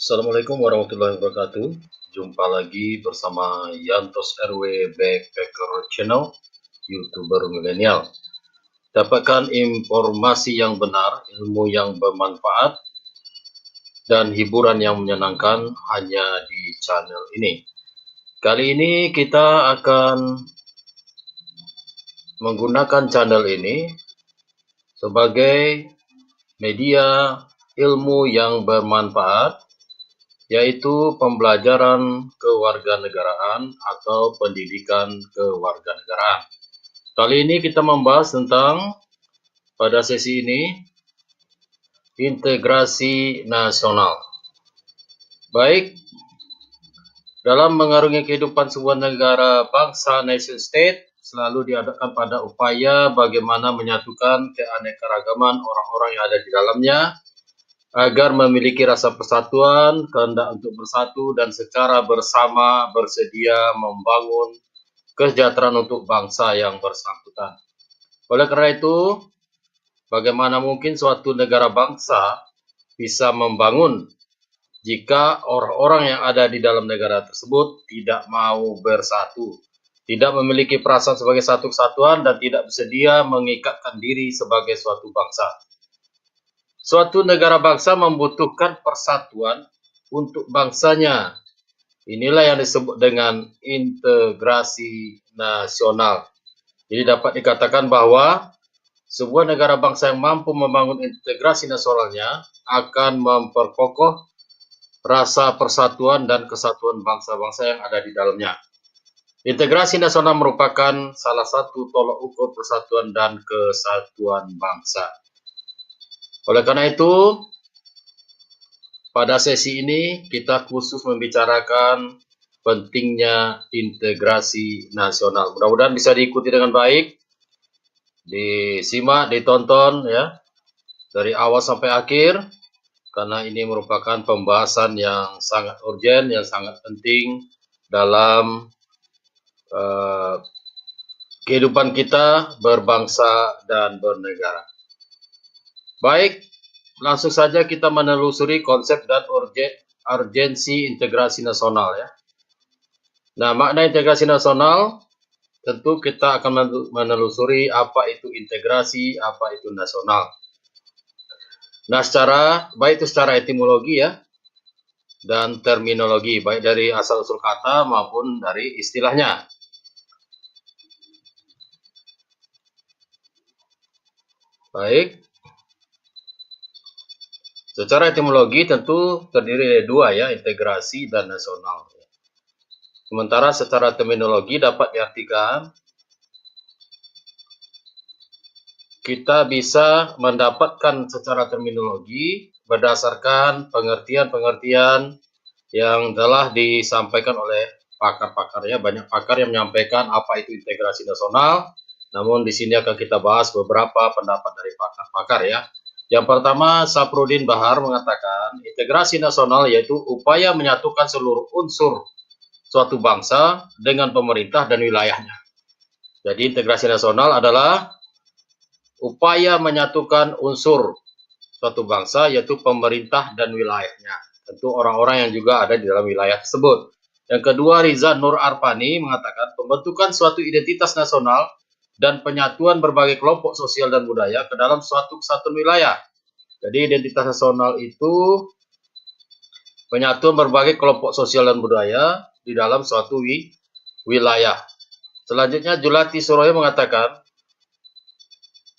Assalamualaikum warahmatullahi wabarakatuh. Jumpa lagi bersama Yantos RW Backpacker Channel, YouTuber milenial. Dapatkan informasi yang benar, ilmu yang bermanfaat, dan hiburan yang menyenangkan hanya di channel ini. Kali ini kita akan menggunakan channel ini sebagai media ilmu yang bermanfaat, yaitu pembelajaran kewarganegaraan atau pendidikan kewarganegaraan. Kali ini kita membahas tentang, pada sesi ini, integrasi nasional. Baik, dalam mengarungi kehidupan sebuah negara bangsa nation state, selalu dihadapkan pada upaya bagaimana menyatukan keanekaragaman orang-orang yang ada di dalamnya, agar memiliki rasa persatuan, kehendak untuk bersatu, dan secara bersama bersedia membangun kesejahteraan untuk bangsa yang bersangkutan. Oleh karena itu, bagaimana mungkin suatu negara bangsa bisa membangun jika orang-orang yang ada di dalam negara tersebut tidak mau bersatu, tidak memiliki perasaan sebagai satu kesatuan, dan tidak bersedia mengikatkan diri sebagai suatu bangsa. Suatu negara bangsa membutuhkan persatuan untuk bangsanya. Inilah yang disebut dengan integrasi nasional. Jadi dapat dikatakan bahwa sebuah negara bangsa yang mampu membangun integrasi nasionalnya akan memperkokoh rasa persatuan dan kesatuan bangsa-bangsa yang ada di dalamnya. Integrasi nasional merupakan salah satu tolok ukur persatuan dan kesatuan bangsa. Oleh karena itu, pada sesi ini kita khusus membicarakan pentingnya integrasi nasional. Mudah-mudahan bisa diikuti dengan baik, disimak, ditonton ya, dari awal sampai akhir, karena ini merupakan pembahasan yang sangat urgen, yang sangat penting dalam kehidupan kita berbangsa dan bernegara. Baik, langsung saja kita menelusuri konsep dan urgensi integrasi nasional ya. Nah, makna integrasi nasional tentu kita akan menelusuri apa itu integrasi, apa itu nasional. Nah, baik itu secara etimologi ya, dan terminologi, baik dari asal-usul kata maupun dari istilahnya. Baik. Secara etimologi tentu terdiri dari dua ya, integrasi dan nasional. Sementara secara terminologi dapat diartikan kita bisa mendapatkan secara terminologi berdasarkan pengertian-pengertian yang telah disampaikan oleh pakar-pakarnya. Banyak pakar yang menyampaikan apa itu integrasi nasional, namun di sini akan kita bahas beberapa pendapat dari pakar-pakar ya. Yang pertama, Saprudin Bahar mengatakan integrasi nasional yaitu upaya menyatukan seluruh unsur suatu bangsa dengan pemerintah dan wilayahnya. Jadi integrasi nasional adalah upaya menyatukan unsur suatu bangsa yaitu pemerintah dan wilayahnya. Tentu orang-orang yang juga ada di dalam wilayah tersebut. Yang kedua, Riza Nur Arpani mengatakan pembentukan suatu identitas nasional dan penyatuan berbagai kelompok sosial dan budaya ke dalam suatu kesatuan wilayah. Jadi identitas nasional itu penyatuan berbagai kelompok sosial dan budaya di dalam suatu wilayah. Selanjutnya, Julati Suroyo mengatakan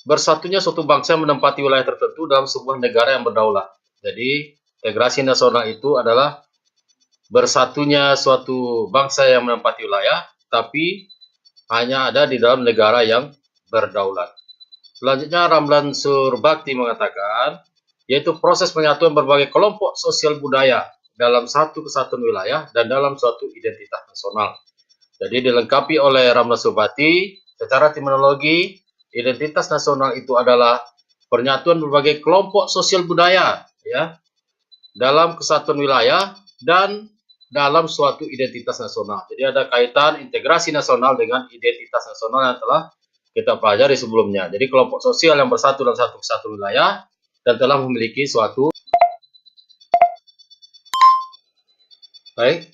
bersatunya suatu bangsa yang menempati wilayah tertentu dalam sebuah negara yang berdaulat. Jadi, integrasi nasional itu adalah bersatunya suatu bangsa yang menempati wilayah, tapi hanya ada di dalam negara yang berdaulat. Selanjutnya, Ramlan Surbakti mengatakan, yaitu proses penyatuan berbagai kelompok sosial budaya dalam satu kesatuan wilayah dan dalam suatu identitas nasional. Jadi dilengkapi oleh Ramlan Surbakti, secara terminologi, identitas nasional itu adalah penyatuan berbagai kelompok sosial budaya ya dalam kesatuan wilayah dan dalam suatu identitas nasional. Jadi ada kaitan integrasi nasional dengan identitas nasional yang telah kita pelajari sebelumnya. Jadi kelompok sosial yang bersatu dalam satu kesatuan wilayah dan telah memiliki suatu Baik,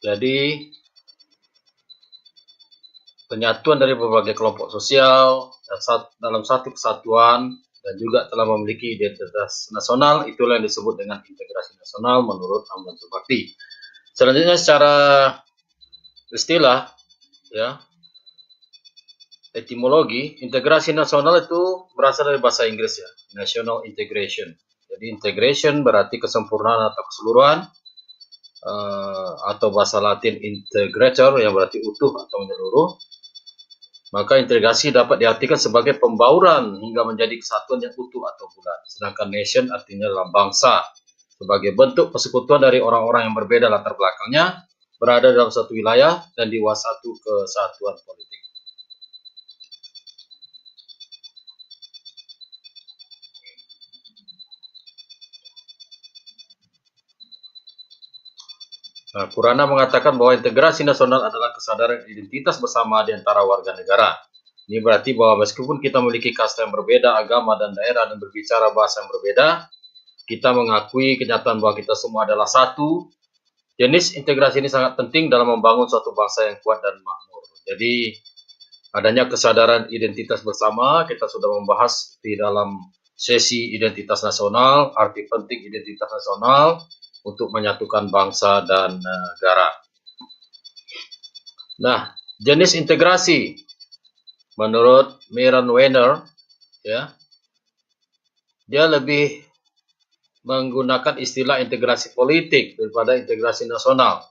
jadi penyatuan dari berbagai kelompok sosial dalam satu kesatuan dan juga telah memiliki identitas nasional, itulah yang disebut dengan integrasi nasional menurut Amran Subakti. Selanjutnya secara istilah, ya, etimologi, integrasi nasional itu berasal dari bahasa Inggris, ya, national integration. Jadi integration berarti kesempurnaan atau keseluruhan, atau bahasa Latin integrator yang berarti utuh atau menyeluruh. Maka integrasi dapat diartikan sebagai pembauran hingga menjadi kesatuan yang utuh atau bulat. Sedangkan nation artinya dalam bangsa, sebagai bentuk persekutuan dari orang-orang yang berbeda latar belakangnya, berada dalam satu wilayah dan satu kesatuan politik. Nah, Purana mengatakan bahwa integrasi nasional adalah kesadaran identitas bersama di antara warga negara. Ini berarti bahwa meskipun kita memiliki kasta yang berbeda, agama dan daerah, dan berbicara bahasa yang berbeda, kita mengakui kenyataan bahwa kita semua adalah satu. Jenis integrasi ini sangat penting dalam membangun suatu bangsa yang kuat dan makmur. Jadi, adanya kesadaran identitas bersama, kita sudah membahas di dalam sesi identitas nasional, arti penting identitas nasional untuk menyatukan bangsa dan negara. Nah, jenis integrasi menurut Myron Weiner, ya, dia lebih menggunakan istilah integrasi politik daripada integrasi nasional.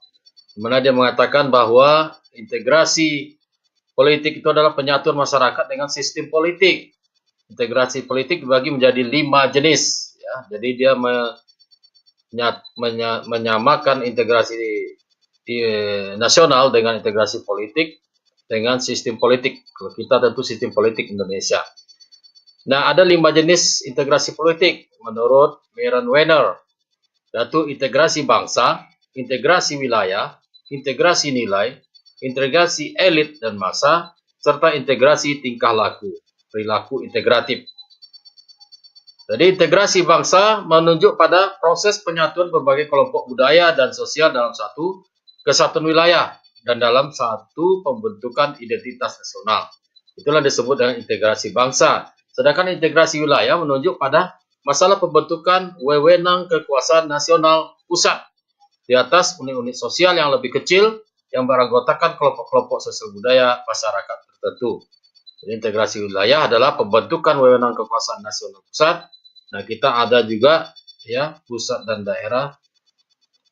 Di mana dia mengatakan bahwa integrasi politik itu adalah penyatuan masyarakat dengan sistem politik. Integrasi politik dibagi menjadi 5 jenis, ya. Jadi dia menyamakan integrasi nasional dengan integrasi politik dengan sistem politik. Kalau kita tentu sistem politik Indonesia. Nah, ada 5 jenis integrasi politik menurut Myron Weiner, yaitu integrasi bangsa, integrasi wilayah, integrasi nilai, integrasi elit dan massa, serta integrasi tingkah laku, perilaku integratif. Jadi integrasi bangsa menunjuk pada proses penyatuan berbagai kelompok budaya dan sosial dalam satu kesatuan wilayah dan dalam satu pembentukan identitas nasional. Itulah disebut dengan integrasi bangsa. Sedangkan integrasi wilayah menunjuk pada masalah pembentukan wewenang kekuasaan nasional pusat di atas unit-unit sosial yang lebih kecil yang beranggotakan kelompok-kelompok sosial budaya masyarakat tertentu. Jadi, integrasi wilayah adalah pembentukan wewenang kekuasaan nasional pusat. Nah, kita ada juga, ya, pusat dan daerah,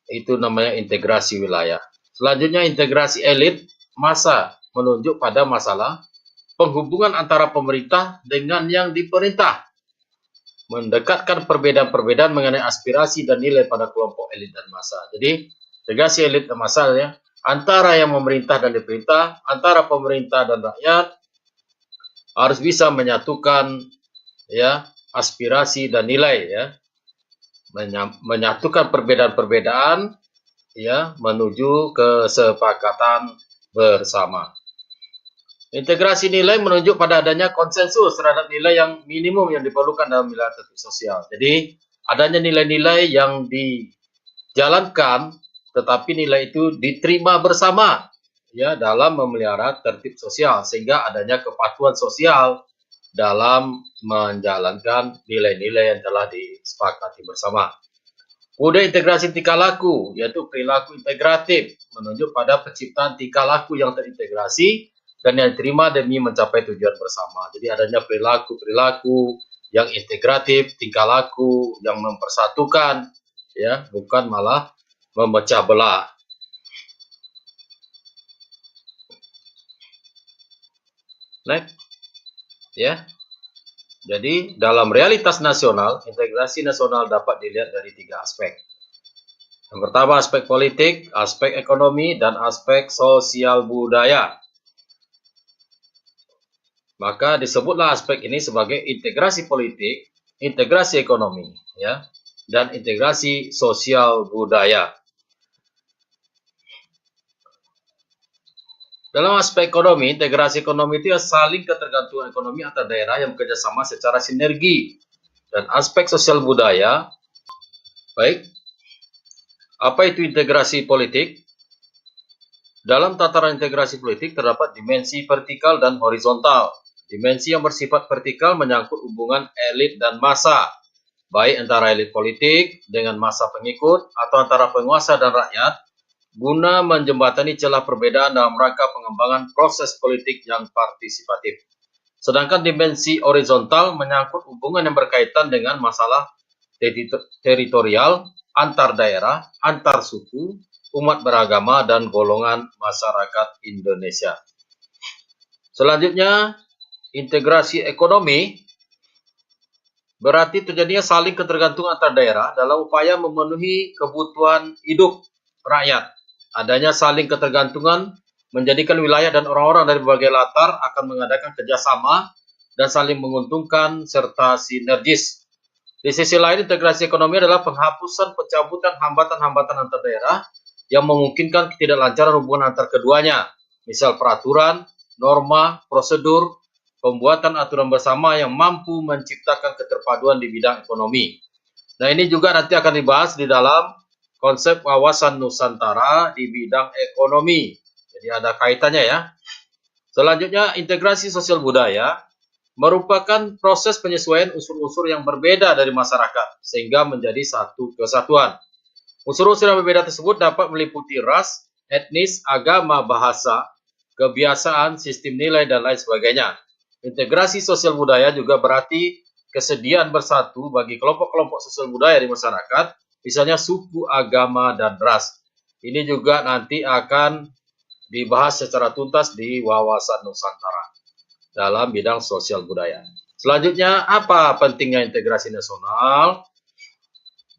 itu namanya integrasi wilayah. Selanjutnya integrasi elit massa menunjuk pada masalah penghubungan antara pemerintah dengan yang diperintah, mendekatkan perbedaan-perbedaan mengenai aspirasi dan nilai pada kelompok elit dan massa. Jadi integrasi elit dan massa, ya, antara yang memerintah dan diperintah, antara pemerintah dan rakyat, harus bisa menyatukan, ya, aspirasi dan nilai, ya, menyatukan perbedaan-perbedaan, ya, menuju kesepakatan bersama. Integrasi nilai menunjuk pada adanya konsensus terhadap nilai yang minimum yang diperlukan dalam wilayah tertib sosial. Jadi adanya nilai-nilai yang dijalankan, tetapi nilai itu diterima bersama, ya, dalam memelihara tertib sosial, sehingga adanya kepatuhan sosial dalam menjalankan nilai-nilai yang telah disepakati bersama. Kemudian integrasi tingkah laku, yaitu perilaku integratif, menunjuk pada penciptaan tingkah laku yang terintegrasi dan yang diterima demi mencapai tujuan bersama. Jadi adanya perilaku-perilaku yang integratif, tingkah laku yang mempersatukan, ya, bukan malah memecah belah. Next, ya. Jadi dalam realitas nasional, integrasi nasional dapat dilihat dari 3 aspek. Yang pertama aspek politik, aspek ekonomi, dan aspek sosial budaya. Maka disebutlah aspek ini sebagai integrasi politik, integrasi ekonomi, ya, dan integrasi sosial budaya. Dalam aspek ekonomi, integrasi ekonomi itu saling ketergantungan ekonomi antar daerah yang bekerjasama secara sinergi. Dan aspek sosial budaya, baik, Apa itu integrasi politik? Dalam tataran integrasi politik terdapat dimensi vertikal dan horizontal. Dimensi yang bersifat vertikal menyangkut hubungan elit dan massa, baik antara elit politik dengan massa pengikut atau antara penguasa dan rakyat, guna menjembatani celah perbedaan dalam rangka pengembangan proses politik yang partisipatif. Sedangkan dimensi horizontal menyangkut hubungan yang berkaitan dengan masalah teritorial, antar daerah, antar suku, umat beragama, dan golongan masyarakat Indonesia. Selanjutnya, integrasi ekonomi berarti terjadinya saling ketergantungan antar daerah dalam upaya memenuhi kebutuhan hidup rakyat. Adanya saling ketergantungan menjadikan wilayah dan orang-orang dari berbagai latar akan mengadakan kerjasama dan saling menguntungkan serta sinergis. Di sisi lain, integrasi ekonomi adalah penghapusan pencabutan hambatan-hambatan antar daerah yang memungkinkan ketidaklancaran hubungan antar keduanya, misal peraturan, norma, prosedur, pembuatan aturan bersama yang mampu menciptakan keterpaduan di bidang ekonomi. Nah, ini juga nanti akan dibahas di dalam konsep wawasan Nusantara di bidang ekonomi. Jadi ada kaitannya ya. Selanjutnya, integrasi sosial budaya merupakan proses penyesuaian unsur-unsur yang berbeda dari masyarakat sehingga menjadi satu kesatuan. Unsur-unsur yang berbeda tersebut dapat meliputi ras, etnis, agama, bahasa, kebiasaan, sistem nilai, dan lain sebagainya. Integrasi sosial budaya juga berarti kesediaan bersatu bagi kelompok-kelompok sosial budaya di masyarakat, misalnya suku, agama, dan ras. Ini juga nanti akan dibahas secara tuntas di wawasan Nusantara dalam bidang sosial budaya. Selanjutnya, apa pentingnya integrasi nasional?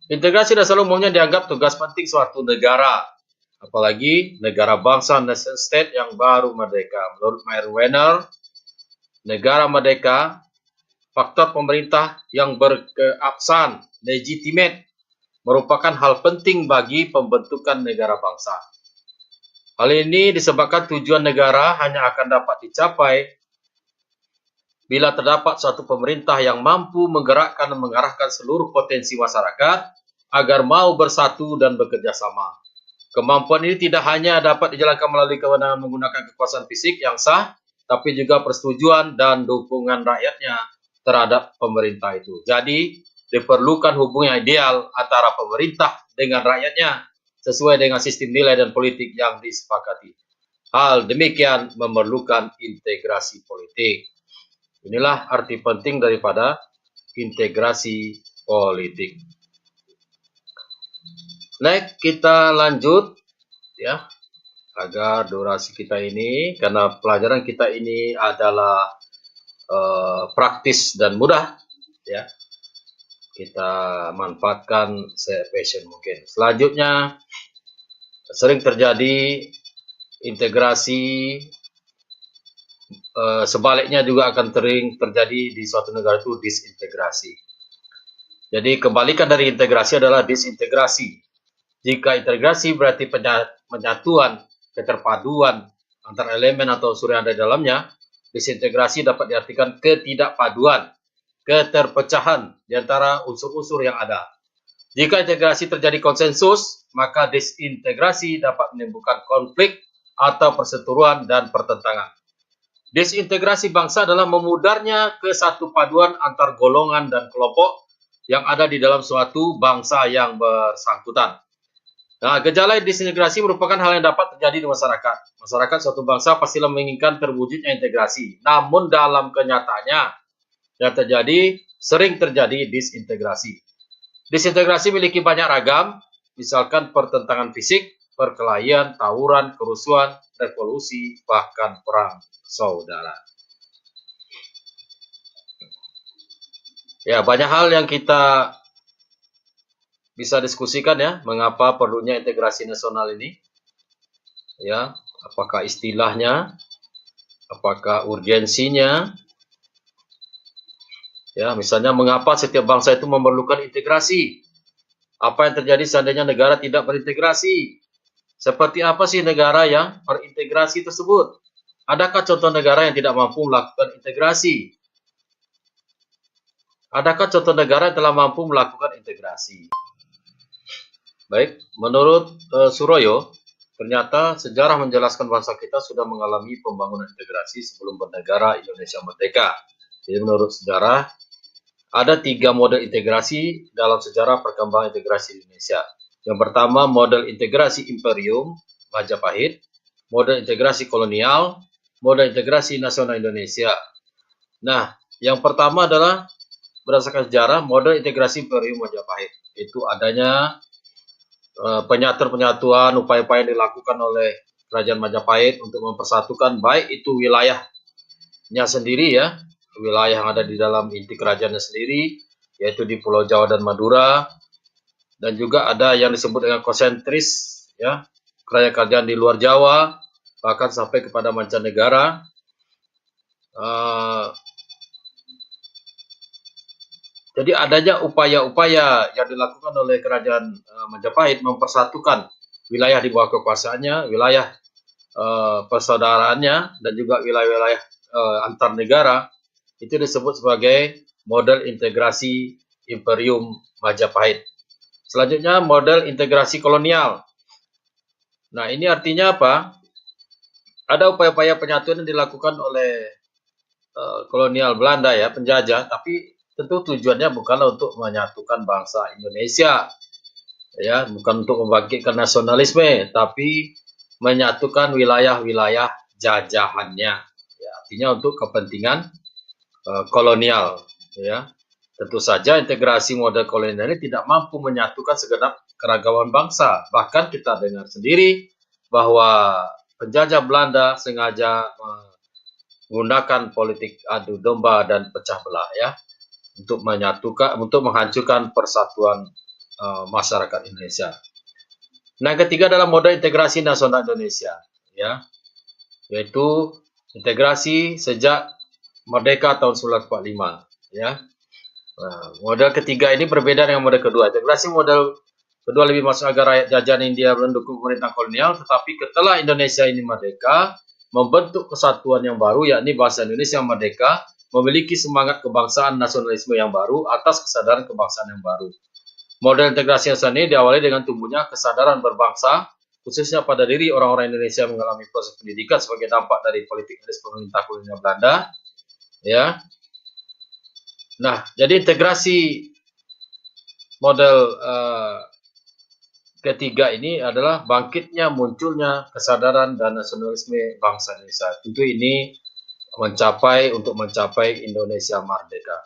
Integrasi nasional umumnya dianggap tugas penting suatu negara, apalagi negara bangsa nation state yang baru merdeka. Menurut Meyer Werner, negara merdeka, faktor pemerintah yang berkeabsahan, legitimate, merupakan hal penting bagi pembentukan negara bangsa. Hal ini disebabkan tujuan negara hanya akan dapat dicapai bila terdapat suatu pemerintah yang mampu menggerakkan dan mengarahkan seluruh potensi masyarakat agar mau bersatu dan bekerja sama. Kemampuan ini tidak hanya dapat dijalankan melalui kewenangan menggunakan kekuasaan fisik yang sah, tapi juga persetujuan dan dukungan rakyatnya terhadap pemerintah itu. Jadi, diperlukan hubungan ideal antara pemerintah dengan rakyatnya sesuai dengan sistem nilai dan politik yang disepakati. Hal demikian memerlukan integrasi politik. Inilah arti penting daripada integrasi politik. Next, kita lanjut ya, agar durasi kita ini, karena pelajaran kita ini adalah praktis dan mudah ya, kita manfaatkan se-efisien mungkin. Selanjutnya, sering terjadi integrasi, sebaliknya juga akan sering terjadi di suatu negara itu disintegrasi. Jadi kebalikan dari integrasi adalah disintegrasi. Jika integrasi berarti penyatuan, keterpaduan antara elemen atau unsur yang ada di dalamnya, disintegrasi dapat diartikan ketidakpaduan, keterpecahan di antara unsur-unsur yang ada. Jika integrasi terjadi konsensus, maka disintegrasi dapat menimbulkan konflik atau perseteruan dan pertentangan. Disintegrasi bangsa adalah memudarnya kesatu paduan antar golongan dan kelompok yang ada di dalam suatu bangsa yang bersangkutan. Nah, gejala disintegrasi merupakan hal yang dapat terjadi di masyarakat. Masyarakat suatu bangsa pastilah menginginkan terwujudnya integrasi. Namun dalam kenyataannya yang terjadi sering terjadi disintegrasi. Disintegrasi memiliki banyak ragam, misalkan pertentangan fisik, perkelahian, tawuran, kerusuhan, revolusi, bahkan perang saudara. Ya, banyak hal yang kita bisa diskusikan ya, mengapa perlunya integrasi nasional ini. Ya, apakah istilahnya, apakah urgensinya? Ya, misalnya mengapa setiap bangsa itu memerlukan integrasi? Apa yang terjadi seandainya negara tidak berintegrasi? Seperti apa sih negara yang berintegrasi tersebut? Adakah contoh negara yang tidak mampu melakukan integrasi? Adakah contoh negara yang telah mampu melakukan integrasi? Baik, menurut Suroyo, ternyata sejarah menjelaskan bangsa kita sudah mengalami pembangunan integrasi sebelum bernegara Indonesia merdeka. Jadi menurut sejarah, ada 3 model integrasi dalam sejarah perkembangan integrasi Indonesia. Yang pertama, model integrasi Imperium Majapahit, model integrasi kolonial, model integrasi nasional Indonesia. Nah, yang pertama adalah berdasarkan sejarah model integrasi Imperium Majapahit. Itu adanya penyatuan upaya-upaya yang dilakukan oleh Kerajaan Majapahit untuk mempersatukan baik itu wilayahnya sendiri ya, wilayah yang ada di dalam inti kerajaannya sendiri, yaitu di Pulau Jawa dan Madura, dan juga ada yang disebut dengan konsentris ya, kerajaan-kerajaan di luar Jawa, bahkan sampai kepada mancanegara. Jadi adanya upaya-upaya yang dilakukan oleh Kerajaan Majapahit mempersatukan wilayah di bawah kekuasaannya, wilayah persaudaraannya, dan juga wilayah-wilayah antar negara, itu disebut sebagai model integrasi Imperium Majapahit. Selanjutnya model integrasi kolonial. Nah, ini artinya apa? Ada upaya-upaya penyatuan yang dilakukan oleh kolonial Belanda ya, penjajah, tapi tentu tujuannya bukanlah untuk menyatukan bangsa Indonesia, ya, bukan untuk membangkitkan nasionalisme, tapi menyatukan wilayah-wilayah jajahannya, ya, artinya untuk kepentingan kolonial, ya. Tentu saja integrasi model kolonial ini tidak mampu menyatukan segenap keragaman bangsa. Bahkan kita dengar sendiri bahwa penjajah Belanda sengaja menggunakan politik adu domba dan pecah belah ya, untuk menyatukan, untuk menghancurkan persatuan masyarakat Indonesia. Nah, yang ketiga adalah model integrasi nasional Indonesia, ya, yaitu integrasi sejak merdeka tahun 1945, ya. Nah, model ketiga ini berbeda dengan model kedua. Integrasi model kedua lebih masuk agar rakyat jajahan India mendukung pemerintah kolonial, tetapi setelah Indonesia ini merdeka, membentuk kesatuan yang baru, yakni bangsa Indonesia yang merdeka, memiliki semangat kebangsaan nasionalisme yang baru atas kesadaran kebangsaan yang baru. Model integrasi yang ini diawali dengan tumbuhnya kesadaran berbangsa, khususnya pada diri orang-orang Indonesia yang mengalami proses pendidikan sebagai dampak dari politik pemerintah kolonial Belanda. Ya, nah, jadi integrasi model ketiga ini adalah bangkitnya munculnya kesadaran dan nasionalisme bangsa Indonesia. Tentu ini untuk mencapai Indonesia merdeka.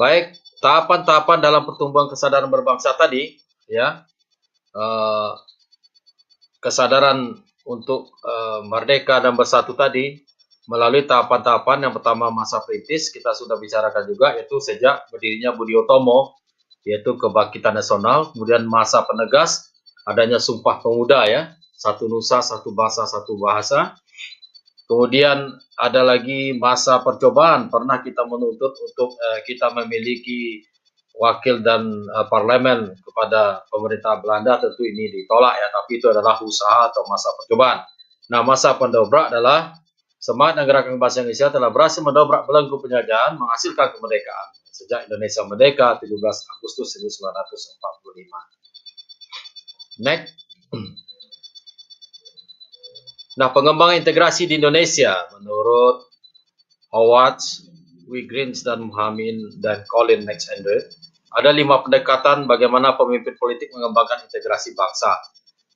Baik, tahapan-tahapan dalam pertumbuhan kesadaran berbangsa tadi, ya, kesadaran untuk merdeka dan bersatu tadi melalui tahapan-tahapan. Yang pertama masa perintis, kita sudah bicarakan juga, yaitu sejak berdirinya Budi Utomo, yaitu kebangkitan nasional. Kemudian masa penegas, adanya Sumpah Pemuda ya, satu nusa, satu bangsa, satu bahasa. Kemudian ada lagi masa percobaan, pernah kita menuntut untuk kita memiliki wakil dan parlemen kepada pemerintah Belanda, tentu ini ditolak ya, tapi itu adalah usaha atau masa percobaan. Nah, masa pendobrak adalah semangat dan gerakan bahasa Indonesia telah berhasil mendobrak belenggu penjajahan, menghasilkan kemerdekaan sejak Indonesia merdeka 17 Agustus 1945. Next. Nah, pengembangan integrasi di Indonesia menurut Howard, Wiggins, dan Muhammad dan Colin Alexander, ada 5 pendekatan bagaimana pemimpin politik mengembangkan integrasi bangsa,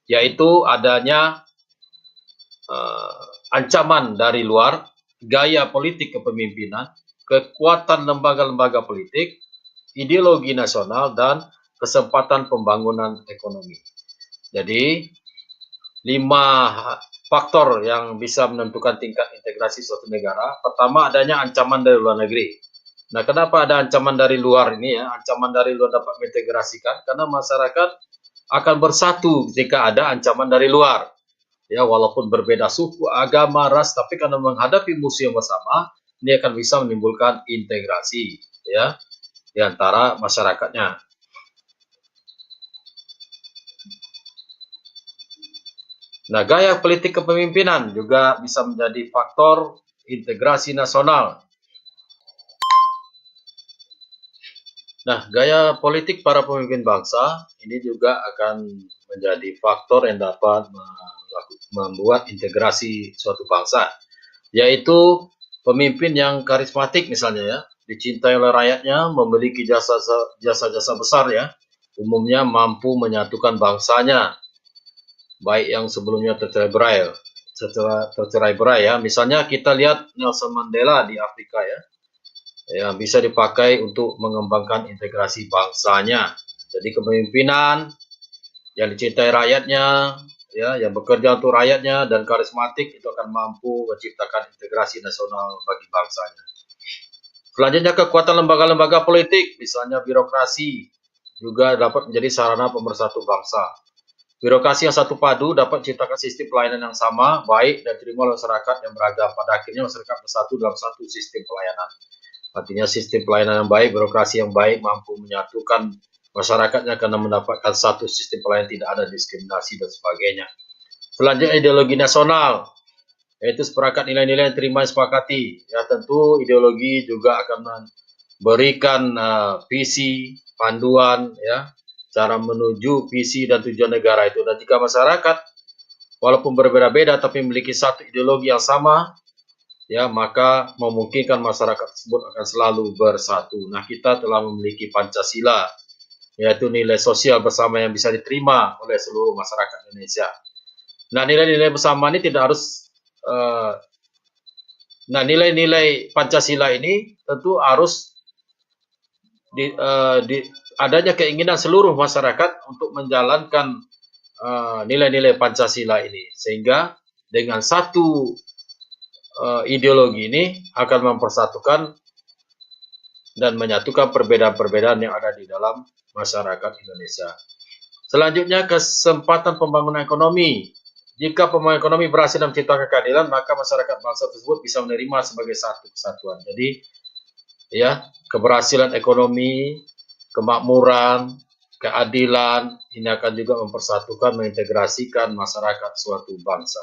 yaitu adanya ancaman dari luar, gaya politik kepemimpinan, kekuatan lembaga-lembaga politik, ideologi nasional, dan kesempatan pembangunan ekonomi. Jadi, 5 faktor yang bisa menentukan tingkat integrasi suatu negara. Pertama, adanya ancaman dari luar negeri. Nah, kenapa ada ancaman dari luar ini ya? Ancaman dari luar dapat mengintegrasikan karena masyarakat akan bersatu jika ada ancaman dari luar. Ya, walaupun berbeda suku, agama, ras, tapi karena menghadapi musuh yang bersama, ini akan bisa menimbulkan integrasi ya di antara masyarakatnya. Nah, gaya politik kepemimpinan juga bisa menjadi faktor integrasi nasional. Nah, gaya politik para pemimpin bangsa ini juga akan menjadi faktor yang dapat membuat integrasi suatu bangsa, yaitu pemimpin yang karismatik misalnya ya, dicintai oleh rakyatnya, memiliki jasa-jasa besar ya, umumnya mampu menyatukan bangsanya, baik yang sebelumnya tercerai-berai ya. Misalnya kita lihat Nelson Mandela di Afrika ya, yang bisa dipakai untuk mengembangkan integrasi bangsanya. Jadi kepemimpinan yang dicintai rakyatnya, ya, yang bekerja untuk rakyatnya dan karismatik itu akan mampu menciptakan integrasi nasional bagi bangsanya. Selanjutnya kekuatan lembaga-lembaga politik, misalnya birokrasi, juga dapat menjadi sarana pemersatu bangsa. Birokrasi yang satu padu dapat menciptakan sistem pelayanan yang sama, baik dan diterima oleh masyarakat yang beragam. Pada akhirnya masyarakat bersatu dalam satu sistem pelayanan. Artinya sistem pelayanan yang baik, birokrasi yang baik mampu menyatukan masyarakatnya karena mendapatkan satu sistem pelayanan, tidak ada diskriminasi dan sebagainya. Selanjutnya ideologi nasional, yaitu seperangkat nilai-nilai yang terima sepakati. Ya, tentu ideologi juga akan memberikan visi, panduan, ya, cara menuju visi dan tujuan negara itu. Dan jika masyarakat walaupun berbeda-beda tapi memiliki satu ideologi yang sama, ya, maka memungkinkan masyarakat tersebut akan selalu bersatu. Nah, kita telah memiliki Pancasila, yaitu nilai sosial bersama yang bisa diterima oleh seluruh masyarakat Indonesia. Nah, nilai-nilai bersama ini tidak harus nilai-nilai Pancasila ini tentu harus adanya keinginan seluruh masyarakat untuk menjalankan nilai-nilai Pancasila ini, sehingga dengan satu ideologi ini akan mempersatukan dan menyatukan perbedaan-perbedaan yang ada di dalam masyarakat Indonesia. Selanjutnya, kesempatan pembangunan ekonomi. Jika pembangunan ekonomi berhasil menciptakan keadilan, maka masyarakat bangsa tersebut bisa menerima sebagai satu kesatuan. Jadi, ya, keberhasilan ekonomi, kemakmuran, keadilan ini akan juga mempersatukan, mengintegrasikan masyarakat suatu bangsa.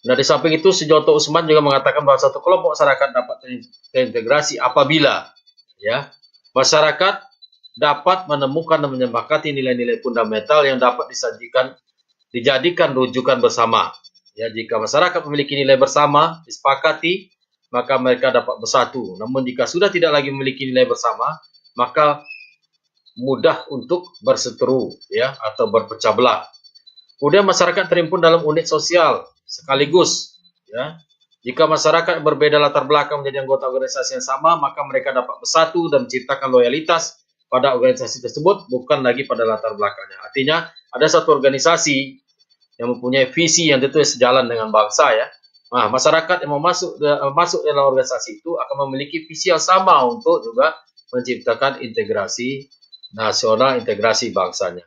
Nah, di samping itu, Sujoto Usman juga mengatakan bahwa satu kelompok masyarakat dapat terintegrasi apabila, ya, masyarakat dapat menemukan dan menyepakati nilai-nilai fundamental yang dapat dijadikan rujukan bersama. Ya, jika masyarakat memiliki nilai bersama, disepakati, maka mereka dapat bersatu. Namun jika sudah tidak lagi memiliki nilai bersama, maka mudah untuk berseteru, ya, atau berpecah belah. Kemudian masyarakat terhimpun dalam unit sosial sekaligus, ya. Jika masyarakat berbeda latar belakang menjadi anggota organisasi yang sama, maka mereka dapat bersatu dan menciptakan loyalitas pada organisasi tersebut, bukan lagi pada latar belakangnya. Artinya, ada satu organisasi yang mempunyai visi yang tentu sejalan dengan bangsa, ya. Nah, masyarakat yang masuk dalam organisasi itu akan memiliki visi yang sama untuk juga menciptakan integrasi nasional, integrasi bangsanya.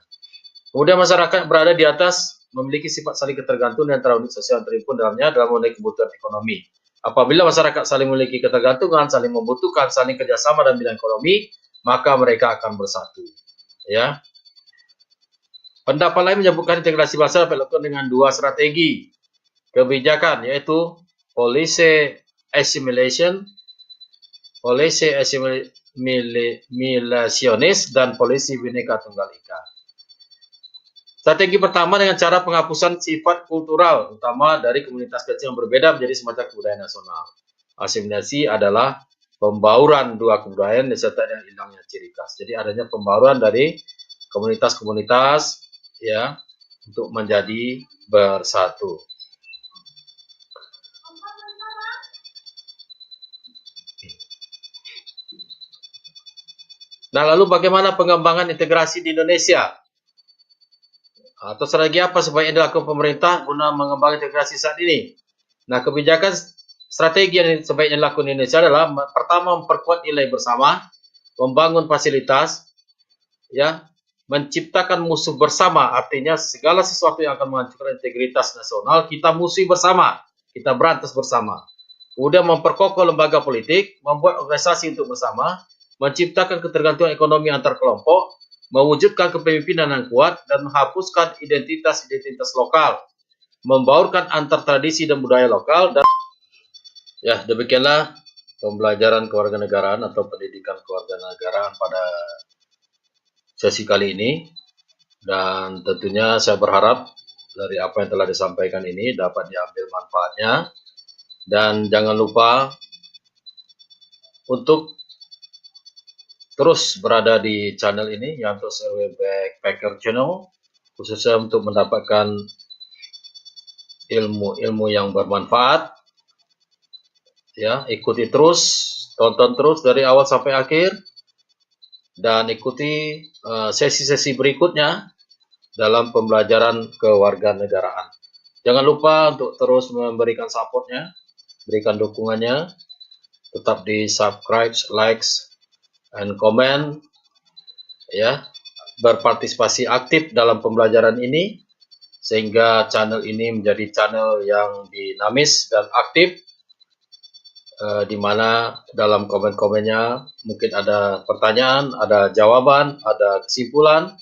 Kemudian masyarakat berada di atas memiliki sifat saling ketergantungan antara unit sosial yang terhimpun dalamnya dalam memenuhi kebutuhan ekonomi. Apabila masyarakat saling memiliki ketergantungan, saling membutuhkan, saling kerjasama dalam bidang ekonomi, maka mereka akan bersatu. Ya. Pendapat lain menyebutkan integrasi bangsa dapat dilakukan dengan dua strategi kebijakan, yaitu policy assimilation, policy assimilationis, dan policy Bhinneka Tunggal Ika. Strategi pertama dengan cara penghapusan sifat kultural, utama dari komunitas kecil yang berbeda menjadi semacam kebudayaan nasional. Asimilasi adalah pembauran dua kebudayaan disertai dengan hilangnya ciri khas. Jadi adanya pembauran dari komunitas-komunitas, ya, untuk menjadi bersatu. Nah, lalu bagaimana pengembangan integrasi di Indonesia? Atau strategi apa sebaiknya dilakukan pemerintah guna mengembangkan integrasi saat ini? Nah, kebijakan strategi yang sebaiknya dilakukan di Indonesia adalah pertama, memperkuat nilai bersama, membangun fasilitas, ya, menciptakan musuh bersama, artinya segala sesuatu yang akan menghancurkan integritas nasional, kita musuhi bersama, kita berantas bersama. Kemudian memperkokoh lembaga politik, membuat organisasi untuk bersama, menciptakan ketergantungan ekonomi antar kelompok, mewujudkan kepemimpinan yang kuat, dan menghapuskan identitas-identitas lokal, membaurkan antar tradisi dan budaya lokal, dan ya, demikianlah pembelajaran kewarganegaraan atau pendidikan kewarganegaraan pada sesi kali ini, dan tentunya saya berharap dari apa yang telah disampaikan ini dapat diambil manfaatnya, dan jangan lupa untuk terus berada di channel ini, Yantos RW Backpacker Channel, khususnya untuk mendapatkan ilmu-ilmu yang bermanfaat. Ya, ikuti terus, tonton terus dari awal sampai akhir, dan ikuti sesi-sesi berikutnya dalam pembelajaran kewarganegaraan. Jangan lupa untuk terus memberikan supportnya, berikan dukungannya, tetap di subscribe, likes, and comment, ya, berpartisipasi aktif dalam pembelajaran ini, sehingga channel ini menjadi channel yang dinamis dan aktif, di mana dalam komen-komennya mungkin ada pertanyaan, ada jawaban, ada kesimpulan,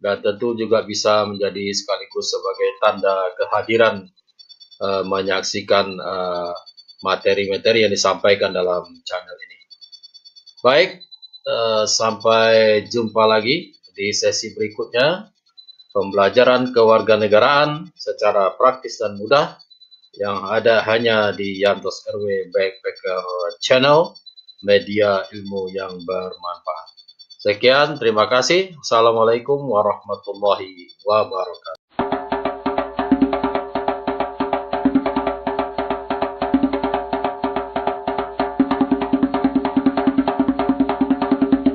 dan tentu juga bisa menjadi sekaligus sebagai tanda kehadiran menyaksikan materi-materi yang disampaikan dalam channel ini. Baik, sampai jumpa lagi di sesi berikutnya, pembelajaran kewarganegaraan secara praktis dan mudah yang ada hanya di Yantos RW Backpacker Channel, media ilmu yang bermanfaat. Sekian, terima kasih. Assalamualaikum warahmatullahi wabarakatuh.